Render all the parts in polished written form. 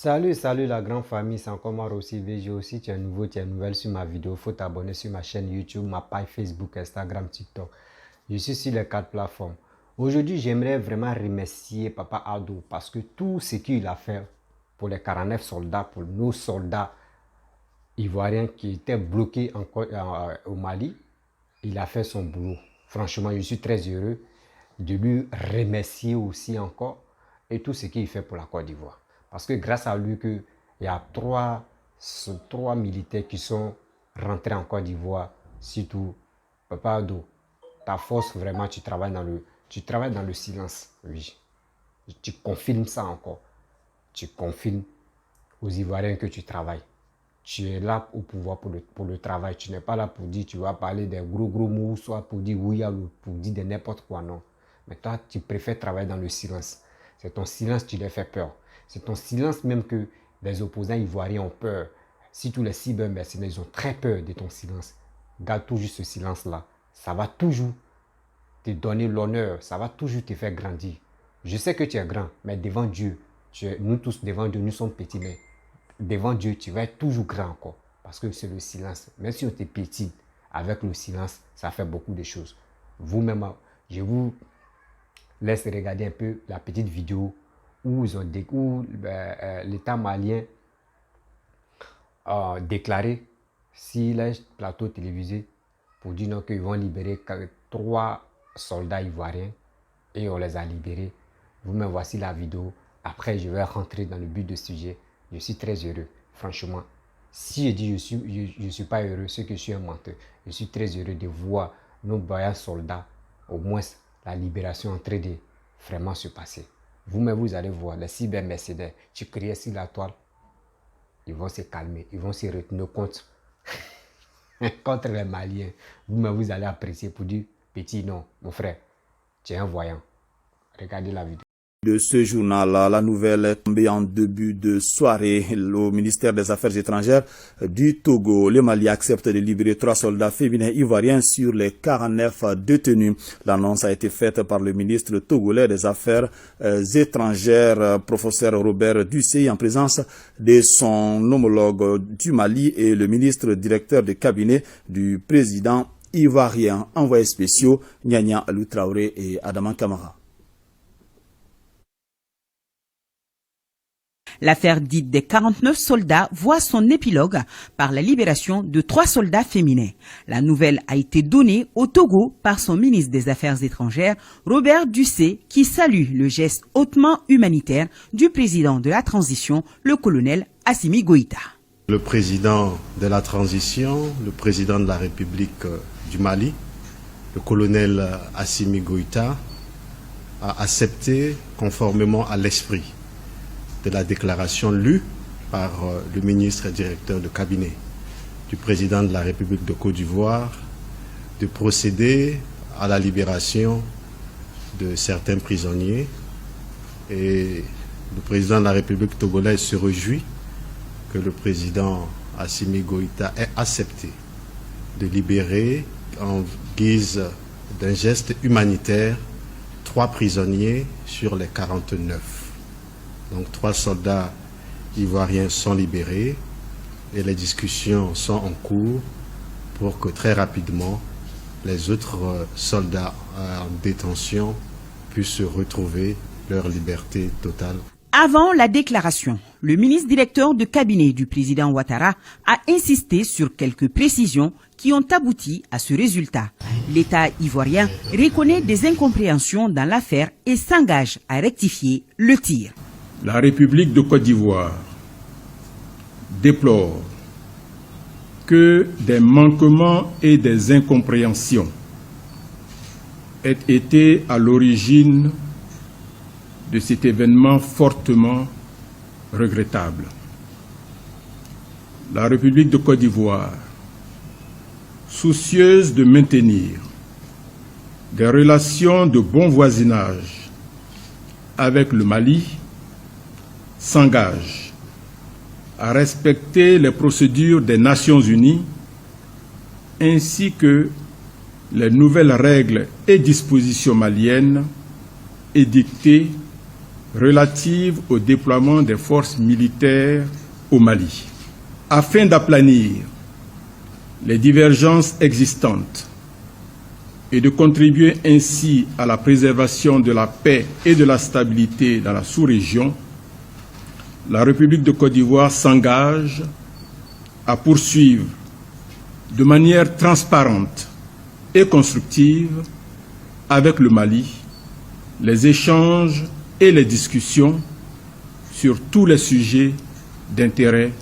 Salut la grande famille, c'est encore moi aussi VGO. Si tu es nouveau, tu es nouvelle sur ma vidéo, il faut t'abonner sur ma chaîne YouTube, ma page Facebook, Instagram, TikTok. Je suis sur les 4 plateformes. Aujourd'hui, j'aimerais vraiment remercier Papa Ado parce que tout ce qu'il a fait pour les 49 soldats, pour nos soldats ivoiriens qui étaient bloqués au Mali, il a fait son boulot. Franchement, je suis très heureux de lui remercier aussi encore et tout ce qu'il fait pour la Côte d'Ivoire. Parce que grâce à lui, il y a trois militaires qui sont rentrés en Côte d'Ivoire. Surtout, Papa Ado, ta force, vraiment, tu travailles dans le silence. Oui. Tu confirmes ça encore. Tu confirmes aux Ivoiriens que tu travailles. Tu es là au pouvoir pour le travail. Tu n'es pas là pour dire, tu vas parler des gros mots, soit pour dire oui, pour dire de n'importe quoi, non. Mais toi, tu préfères travailler dans le silence. C'est ton silence qui leur fait peur. C'est ton silence même que les opposants ivoiriens ont peur. Si tous les cybermercenaires, ils ont très peur de ton silence. Garde toujours ce silence-là. Ça va toujours te donner l'honneur. Ça va toujours te faire grandir. Je sais que tu es grand, mais devant Dieu, nous tous devant Dieu, nous sommes petits, mais devant Dieu, tu vas être toujours grand encore. Parce que c'est le silence. Même si on te petit, avec le silence, ça fait beaucoup de choses. Vous-même, je vous laisse regarder un peu la petite vidéo où l'État malien a déclaré sur les plateaux télévisés pour dire qu'ils vont libérer 3 soldats ivoiriens et on les a libérés. Vous-même, voici la vidéo. Après, je vais rentrer dans le but du sujet. Je suis très heureux, franchement. Si je dis je ne suis pas heureux, c'est que je suis un menteur. Je suis très heureux de voir nos brillants soldats, au moins la libération en train de vraiment se passer. Vous-même, vous allez voir, les cybermercenaires, tu criais sur la toile, ils vont se calmer, ils vont se retenir contre les Maliens. Vous-même, vous allez apprécier pour dire, petit, non, mon frère, tu es un voyant. Regardez la vidéo. De ce journal, la nouvelle est tombée en début de soirée. Au ministère des Affaires étrangères du Togo, le Mali accepte de libérer 3 soldats féminins ivoiriens sur les 49 détenus. L'annonce a été faite par le ministre togolais des Affaires étrangères, professeur Robert Dussey, en présence de son homologue du Mali et le ministre directeur de cabinet du président ivoirien. Envoyés spéciaux, Nyanya Alou Traoré et Adama Kamara. L'affaire dite des 49 soldats voit son épilogue par la libération de 3 soldats féminins. La nouvelle a été donnée au Togo par son ministre des Affaires étrangères, Robert Dussey, qui salue le geste hautement humanitaire du président de la transition, le colonel Assimi Goïta. Le président de la transition, le président de la République du Mali, le colonel Assimi Goïta, a accepté, conformément à l'esprit de la déclaration lue par le ministre et directeur de cabinet du président de la République de Côte d'Ivoire, de procéder à la libération de certains prisonniers. Et le président de la République togolaise se réjouit que le président Assimi Goïta ait accepté de libérer, en guise d'un geste humanitaire, 3 prisonniers sur les 49. Donc 3 soldats ivoiriens sont libérés et les discussions sont en cours pour que très rapidement les autres soldats en détention puissent retrouver leur liberté totale. Avant la déclaration, le ministre directeur de cabinet du président Ouattara a insisté sur quelques précisions qui ont abouti à ce résultat. L'État ivoirien reconnaît des incompréhensions dans l'affaire et s'engage à rectifier le tir. La République de Côte d'Ivoire déplore que des manquements et des incompréhensions aient été à l'origine de cet événement fortement regrettable. La République de Côte d'Ivoire, soucieuse de maintenir des relations de bon voisinage avec le Mali, s'engage à respecter les procédures des Nations Unies ainsi que les nouvelles règles et dispositions maliennes édictées relative au déploiement des forces militaires au Mali, afin d'aplanir les divergences existantes et de contribuer ainsi à la préservation de la paix et de la stabilité dans la sous-région. La République de Côte d'Ivoire s'engage à poursuivre de manière transparente et constructive avec le Mali les échanges et les discussions sur tous les sujets d'intérêt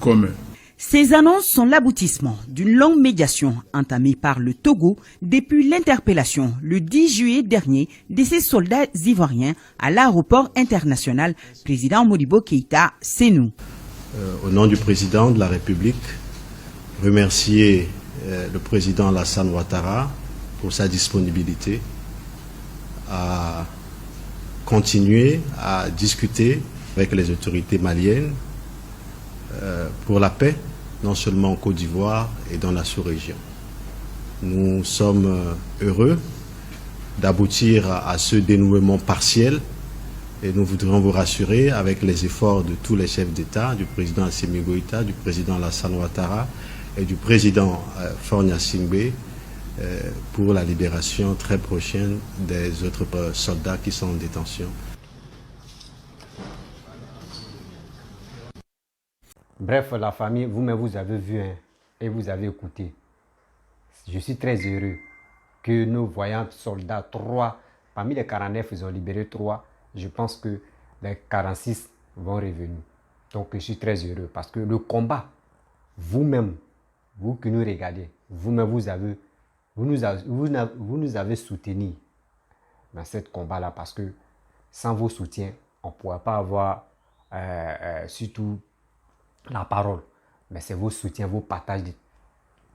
commun. Ces annonces sont l'aboutissement d'une longue médiation entamée par le Togo depuis l'interpellation le 10 juillet dernier de ces soldats ivoiriens à l'aéroport international président Modibo Keïta Sénou. Au nom du président de la République, remercier le président Alassane Ouattara pour sa disponibilité à continuer à discuter avec les autorités maliennes pour la paix, non seulement en Côte d'Ivoire et dans la sous-région. Nous sommes heureux d'aboutir à ce dénouement partiel et nous voudrions vous rassurer avec les efforts de tous les chefs d'État, du président Assimi Goïta, du président Alassane Ouattara et du président Faure Gnassingbé pour la libération très prochaine des autres soldats qui sont en détention. Bref, la famille, vous-même, vous avez vu et vous avez écouté. Je suis très heureux que nos voyants soldats, 3, parmi les 49, ils ont libéré 3. Je pense que les 46 vont revenir. Donc, je suis très heureux parce que le combat, vous-même, vous qui nous regardez, vous-même, vous nous avez soutenus dans ce combat-là parce que sans vos soutiens, on ne pourra pas avoir surtout la parole. Mais c'est vos soutiens, vos partages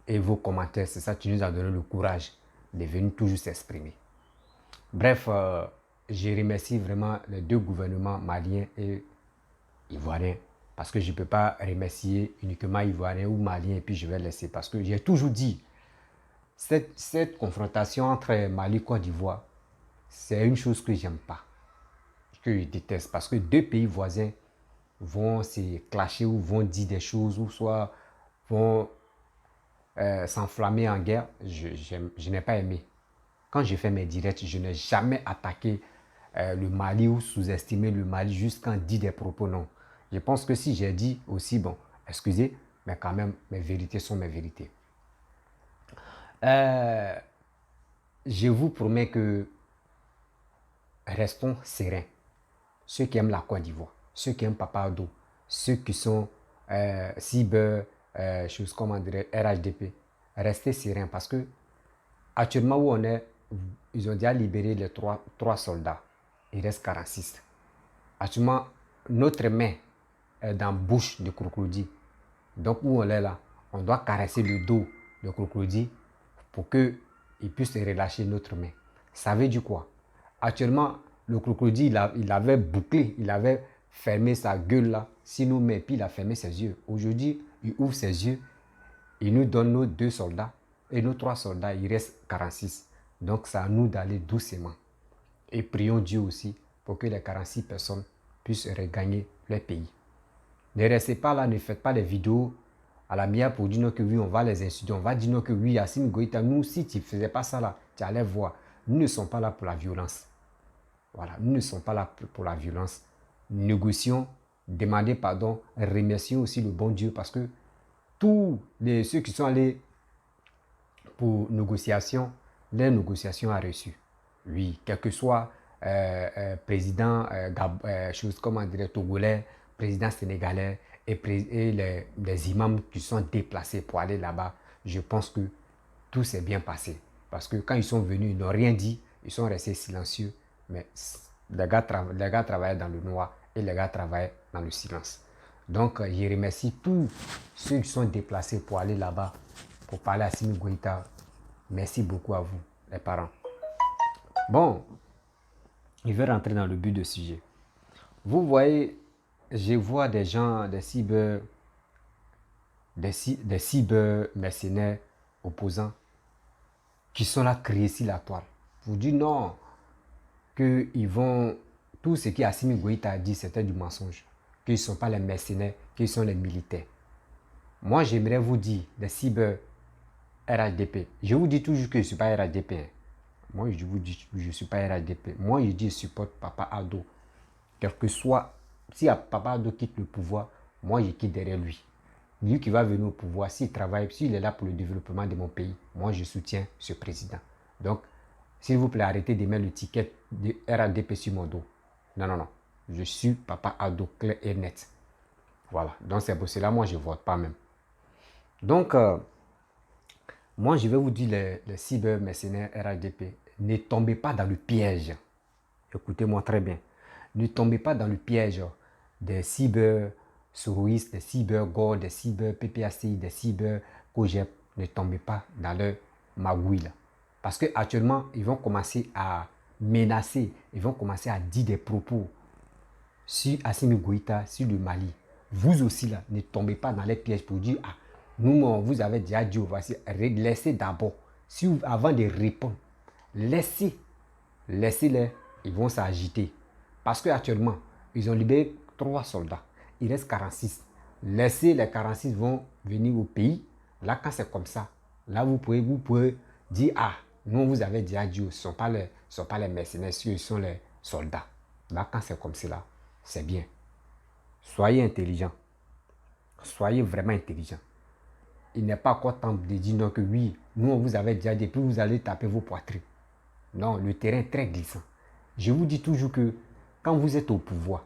et vos commentaires. C'est ça qui nous a donné le courage de venir toujours s'exprimer. Bref, je remercie vraiment les deux gouvernements maliens et ivoiriens parce que je ne peux pas remercier uniquement ivoirien ou malien et puis je vais laisser parce que j'ai toujours dit cette confrontation entre Mali et Côte d'Ivoire, c'est une chose que j'aime pas, que je déteste parce que deux pays voisins vont se clasher ou vont dire des choses ou soit vont s'enflammer en guerre. Je n'ai pas aimé. Quand j'ai fait mes directs, je n'ai jamais attaqué le Mali ou sous-estimé le Mali jusqu'à dire des propos. Non. Je pense que si j'ai dit aussi, bon, excusez, mais quand même, mes vérités sont mes vérités. Je vous promets que restons sereins. Ceux qui aiment la Côte d'Ivoire, ceux qui aiment Papa Ado, ceux qui sont cyber, choses comme on dirait RHDP, restez sereins parce que actuellement où on est, ils ont déjà libéré les 3 soldats. Il reste 46. Actuellement, notre main est dans la bouche de crocodile. Donc où on est là, on doit caresser le dos de crocodile pour qu'il puisse relâcher notre main. Ça veut dire quoi? Actuellement, le crocodile, il avait bouclé, il avait fermé sa gueule là, si nous met, puis il a fermé ses yeux. Aujourd'hui, il ouvre ses yeux, il nous donne nos 2 soldats et nos 3 soldats, il reste 46. Donc c'est à nous d'aller doucement. Et prions Dieu aussi pour que les 46 personnes puissent regagner leur pays. Ne restez pas là, ne faites pas des vidéos à la mienne pour dire que oui, on va les insulter, on va dire que oui, Assimi Goïta, nous, si tu ne faisais pas ça là, tu allais voir. Nous ne sommes pas là pour la violence. Voilà, nous ne sommes pas là pour la violence. Négocions, demandez pardon, remercions aussi le bon Dieu parce que tous ceux qui sont allés pour négociation, les négociations a reçu. Oui, quel que soit président, chose comme on dirait togolais, président sénégalais et les imams qui sont déplacés pour aller là-bas, je pense que tout s'est bien passé. Parce que quand ils sont venus, ils n'ont rien dit, ils sont restés silencieux. Mais les gars travaillaient dans le noir et les gars travaillaient dans le silence. Donc, je remercie tous ceux qui sont déplacés pour aller là-bas, pour parler à Assimi Goïta. Merci beaucoup à vous, les parents. Bon, je vais rentrer dans le but du sujet. Vous voyez, je vois des gens, des cyber mercenaires opposants qui sont là créés sur la toile. Vous dites non, qu'ils vont tout ce qu'Assimi Goïta a dit, c'était du mensonge. Qu'ils ne sont pas les mercenaires, qu'ils sont les militaires. Moi, j'aimerais vous dire, des cyber RHDP. Je vous dis toujours que je ne suis pas RHDP. Hein. Moi, je vous dis, je ne suis pas RHDP. Moi, je dis, je supporte Papa Ado. Quel que soit, si Papa Ado quitte le pouvoir, moi, je quitte derrière lui. Lui qui va venir au pouvoir, s'il travaille, s'il est là pour le développement de mon pays, moi, je soutiens ce président. Donc, s'il vous plaît, arrêtez de mettre l'étiquette de RHDP sur mon dos. Non, non, non. Je suis Papa Ado, clair et net. Voilà. Donc, c'est pour cela, moi, je ne vote pas même. Donc, moi, je vais vous dire, les cyber-mercenaires RHDP, ne tombez pas dans le piège. Écoutez-moi très bien. Ne tombez pas dans le piège des cyber-souristes, des cyber-GOR, des cyber-PPACI, des cyber-COGEP. Ne tombez pas dans leur magouille. Parce qu'actuellement, ils vont commencer à menacer, ils vont commencer à dire des propos sur Assimi Goïta, sur le Mali. Vous aussi, là, ne tombez pas dans les pièges pour dire, ah, nous, vous avez déjà dit, voici, laissez d'abord, avant de répondre, laissez-les, ils vont s'agiter. Parce qu'actuellement, ils ont libéré 3 soldats, il reste 46. Laissez les 46 vont venir au pays. Là, quand c'est comme ça, là, vous pouvez dire, ah, nous, vous avez déjà dit, ce ne sont pas les mercenaires, ce sont les soldats. Là, quand c'est comme cela, c'est bien. Soyez intelligents. Soyez vraiment intelligents. Il n'est pas encore temps de dire non que oui, nous, on vous avait déjà dit, puis vous allez taper vos poitrines. Non, le terrain est très glissant. Je vous dis toujours que quand vous êtes au pouvoir,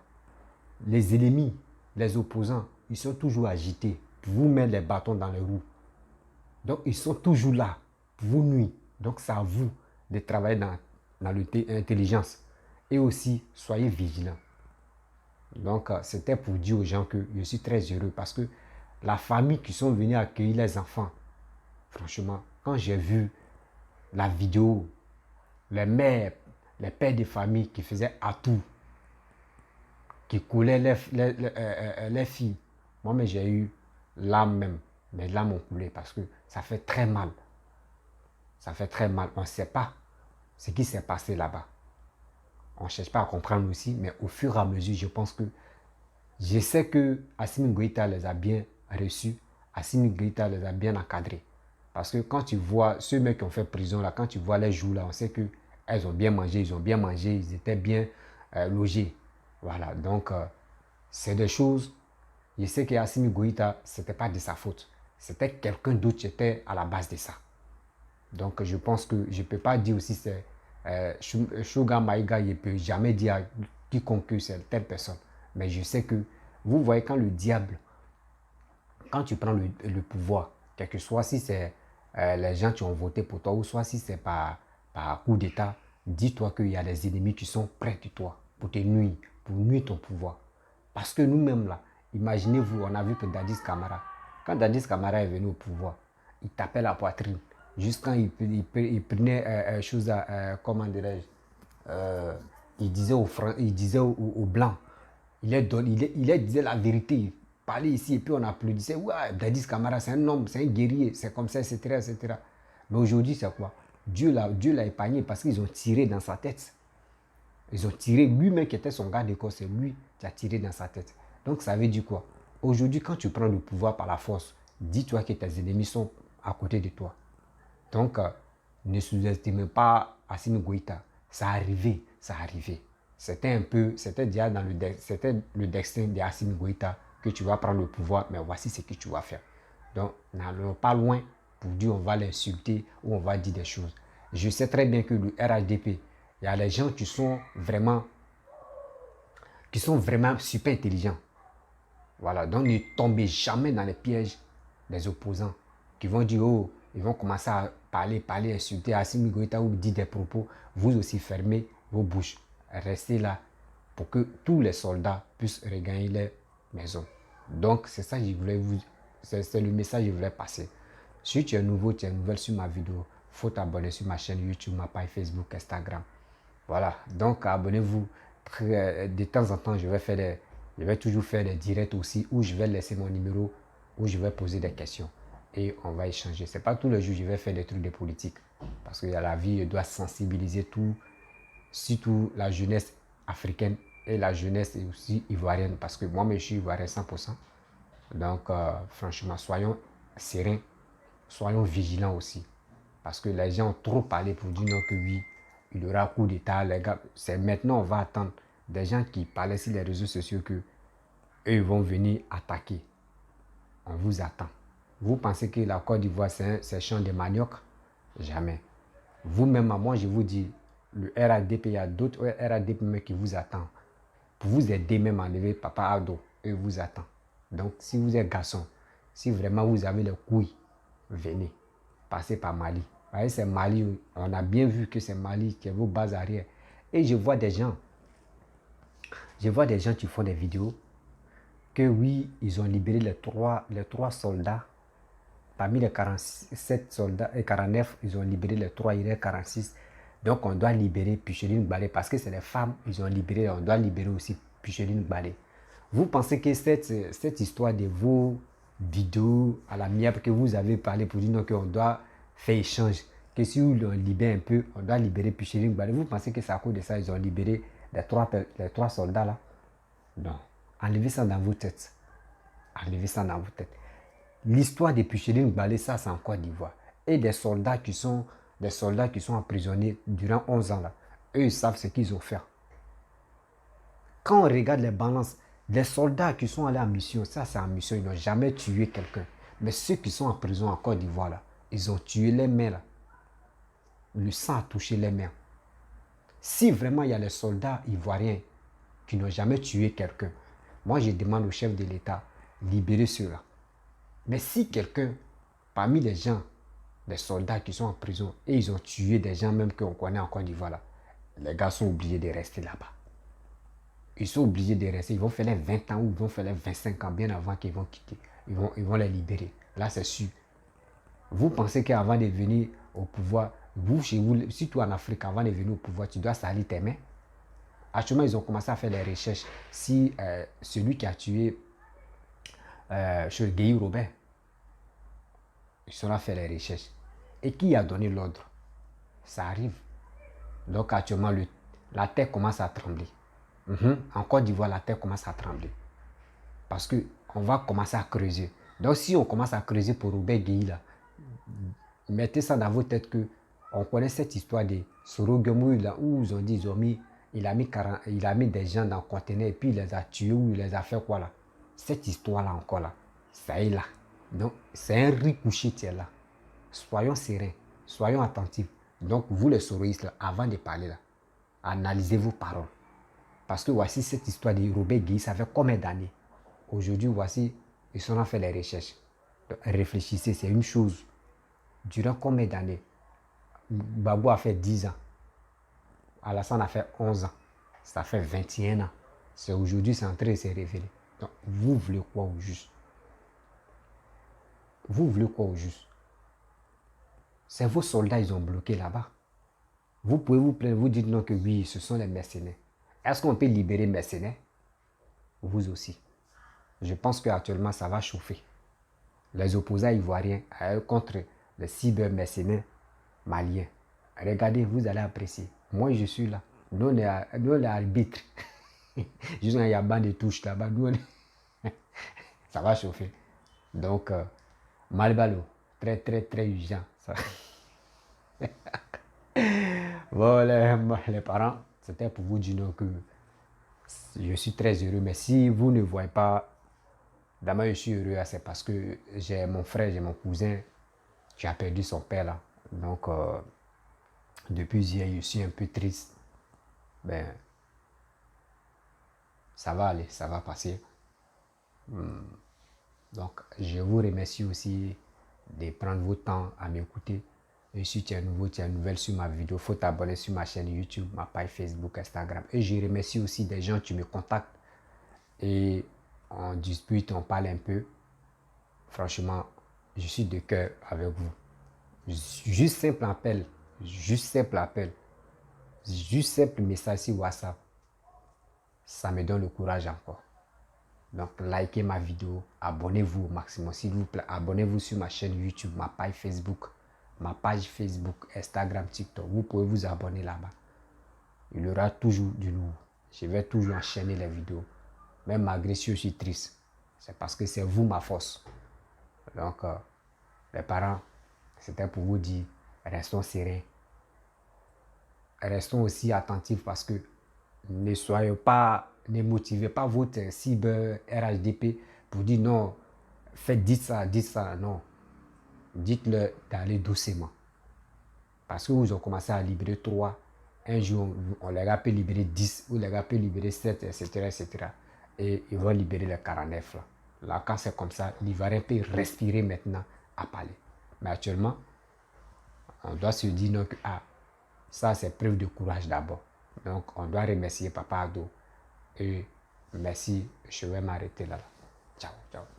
les ennemis, les opposants, ils sont toujours agités pour vous mettre les bâtons dans les roues. Donc, ils sont toujours là pour vous nuire. Donc, c'est à vous de travailler dans l'intelligence. Et aussi, soyez vigilants. Donc, c'était pour dire aux gens que je suis très heureux parce que la famille qui sont venus accueillir les enfants, franchement, quand j'ai vu la vidéo, les mères, les pères de famille qui faisaient atout, qui coulaient les filles, moi, mais j'ai eu l'âme même. Mes larmes ont coulé parce que ça fait très mal. Ça fait très mal. On ne sait pas ce qui s'est passé là-bas. On ne cherche pas à comprendre aussi, mais au fur et à mesure, je sais que Assimi Goïta les a bien reçus, Assimi Goïta les a bien encadrés. Parce que quand tu vois ceux mecs qui ont fait prison, là, quand tu vois les jours là, on sait qu'elles ont bien mangé, ils étaient bien logés. Voilà, donc c'est des choses, je sais que Assimi Goïta, ce n'était pas de sa faute. C'était quelqu'un d'autre qui était à la base de ça. Donc je pense que je ne peux pas dire aussi c'est Shoga Maïga, il ne peut jamais dire à quiconque que c'est telle personne. Mais je sais que, vous voyez, quand le diable, quand tu prends le pouvoir, quel que soit si c'est les gens qui ont voté pour toi, ou soit si c'est par coup d'État, dis-toi qu'il y a des ennemis qui sont près de toi pour te nuire, pour nuire ton pouvoir. Parce que nous-mêmes là, imaginez-vous, on a vu que Dadis Camara, quand Dadis Camara est venu au pouvoir, il tapait la poitrine. Juste quand il prenait chose à, comment dirais-je, il disait aux Blancs, il disait la vérité, il parlait ici et puis on applaudissait, ouais, Dadis Camara c'est un homme, c'est un guerrier, c'est comme ça, etc., etc. Mais aujourd'hui c'est quoi? Dieu l'a épargné parce qu'ils ont tiré dans sa tête. Ils ont tiré, lui-même qui était son garde de corps, c'est lui qui a tiré dans sa tête. Donc ça veut dire quoi? Aujourd'hui quand tu prends le pouvoir par la force, dis-toi que tes ennemis sont à côté de toi. Donc, ne sous-estimez pas Assimi Goïta. Ça arrivait, ça arrivait. C'était déjà c'était le destin d'Assimi Goïta que tu vas prendre le pouvoir, mais voici ce que tu vas faire. Donc, n'allons pas loin pour dire on va l'insulter ou on va dire des choses. Je sais très bien que le RHDP, il y a des gens qui sont vraiment super intelligents. Voilà, donc ne tombez jamais dans les pièges des opposants qui vont dire, oh, ils vont commencer à parler, insulter Assimi Goïta ou dire des propos. Vous aussi fermez vos bouches. Restez là pour que tous les soldats puissent regagner les maisons. Donc, c'est ça que je voulais c'est le message que je voulais passer. Si tu es nouveau, tu es nouvelle sur ma vidéo, il faut t'abonner sur ma chaîne YouTube, ma page Facebook, Instagram. Voilà, donc abonnez-vous. De temps en temps, je vais toujours faire des directs aussi où je vais laisser mon numéro, où je vais poser des questions. Et on va échanger. Ce n'est pas tous les jours que je vais faire des trucs de politique. Parce qu'il y a la vie, je dois sensibiliser surtout la jeunesse africaine et la jeunesse est aussi ivoirienne parce que moi-même je suis ivoirien 100%. Donc franchement, soyons sereins, soyons vigilants aussi. Parce que les gens ont trop parlé pour dire non que oui, il y aura coup d'état, les gars. C'est maintenant on va attendre des gens qui parlaient sur les réseaux sociaux que eux vont venir attaquer. On vous attend. Vous pensez que la Côte d'Ivoire c'est un champ de manioc? Jamais. Vous-même, moi je vous dis, le RADP, il y a d'autres RADP qui vous attendent. Pour vous aider même à enlever Papa Ado, eux vous attendent. Donc si vous êtes garçon, si vraiment vous avez les couilles, venez. Passez par Mali. Vous voyez, c'est Mali, on a bien vu que c'est Mali qui est vos bases arrière. Et je vois des gens qui font des vidéos que oui, ils ont libéré les trois soldats. Parmi les 47 soldats et 49, ils ont libéré les 3, il y a 46. Donc on doit libérer Picheline Balé parce que c'est les femmes, ils ont libéré, on doit libérer aussi Picheline Balé. Vous pensez que cette histoire de vos vidéos à la mienne que vous avez parlé pour dire qu'on doit faire échange, que si on libère un peu, on doit libérer Picheline Balé. Vous pensez que c'est à cause de ça ils ont libéré les trois soldats là? Non. Enlevez ça dans vos têtes. Enlevez ça dans vos têtes. L'histoire de Picheline Balé, ça c'est en Côte d'Ivoire. Et des soldats qui sont emprisonnés durant 11 ans là. Eux ils savent ce qu'ils ont fait. Quand on regarde les balances, les soldats qui sont allés en mission, ça c'est en mission, ils n'ont jamais tué quelqu'un. Mais ceux qui sont en prison en Côte d'Ivoire là, ils ont tué les mains là. Le sang a touché les mains. Si vraiment il y a les soldats ivoiriens qui n'ont jamais tué quelqu'un, moi je demande au chef de l'État, libérer ceux-là. Mais si quelqu'un, parmi les gens, les soldats qui sont en prison, et ils ont tué des gens même qu'on connaît en Côte d'Ivoire là, les gars sont obligés de rester là-bas. Ils sont obligés de rester. Ils vont faire les 20 ans ou ils vont faire les 25 ans bien avant qu'ils vont quitter. Ils vont les libérer. Là, c'est sûr. Vous pensez qu'avant de venir au pouvoir, vous, chez vous, surtout en Afrique, avant de venir au pouvoir, tu dois salir tes mains. Actuellement, ils ont commencé à faire les recherches. Si celui qui a tué Guy Robert, ils sont là à faire les recherches. Et qui a donné l'ordre? Ça arrive. Donc actuellement, la terre commence à trembler. En Côte d'Ivoire, la terre commence à trembler. Parce qu'on va commencer à creuser. Donc si on commence à creuser pour Robert Gueye, là, mettez ça dans vos têtes que on connaît cette histoire de Soro Gemou, là, où ils ont dit, il a mis des gens dans le conteneur et puis il les a tués ou il les a fait quoi là. Cette histoire-là encore là, ça est là. Donc c'est un riz couché qui est là. Soyons sereins, soyons attentifs. Donc vous les soroïstes, là, avant de parler là, analysez vos paroles. Parce que voici cette histoire de Robert Gueye, ça fait combien d'années? Aujourd'hui, voici, ils sont en fait les recherches. Donc, réfléchissez, c'est une chose. Durant combien d'années? Babou a fait 10 ans. Alassane a fait 11 ans. Ça fait 21 ans. C'est aujourd'hui, c'est en train de se révéler. Donc, vous voulez quoi au juste? Vous voulez quoi au juste? C'est vos soldats, ils ont bloqué là-bas. Vous pouvez vous plaindre, vous dites non que oui, ce sont les mercenaires. Est-ce qu'on peut libérer les mercenaires? Vous aussi. Je pense qu'actuellement, ça va chauffer. Les opposants ivoiriens contre les cyber-mercenaires maliens. Regardez, vous allez apprécier. Moi, je suis là. Nous, on est arbitres. Juste il y a un banc de touches là-bas. Ça va chauffer. Donc, Malbalo, très, très, très urgent. Bon, les parents, c'était pour vous dire que je suis très heureux. Mais si vous ne voyez pas, d'abord je suis heureux, c'est parce que j'ai mon frère, j'ai mon cousin qui a perdu son père là. Donc, depuis hier, je suis un peu triste. Ben, ça va aller, ça va passer. Donc, je vous remercie aussi de prendre votre temps à m'écouter. Et si tu es nouveau, tu es nouvelle sur ma vidéo, il faut t'abonner sur ma chaîne YouTube, ma page Facebook, Instagram. Et je remercie aussi des gens qui me contactent et on dispute, on parle un peu. Franchement, je suis de cœur avec vous. Juste simple appel, juste simple message sur WhatsApp. Ça me donne le courage encore. Donc, likez ma vidéo, abonnez-vous au maximum, s'il vous plaît. Abonnez-vous sur ma chaîne YouTube, ma page Facebook, Instagram, TikTok. Vous pouvez vous abonner là-bas. Il y aura toujours du nouveau. je vais toujours enchaîner les vidéos. Même malgré si je suis triste, c'est parce que c'est vous ma force. Donc, les parents, c'était pour vous dire, restons sereins. Restons aussi attentifs parce que ne motivez pas votre cible RHDP pour dire non, dites ça, non. Dites-leur d'aller doucement. Parce que vous ont commencé à libérer 3. Un jour, on les gars peut libérer 10, ou les gars peut libérer 7, etc., etc. Et ils vont libérer les 49 là. Là, quand c'est comme ça, l'Ivoirien peut respirer maintenant à parler. Mais actuellement, on doit se dire non, que ça c'est preuve de courage d'abord. Donc, on doit remercier Papa Ado. Et merci, je vais m'arrêter là. Ciao, ciao.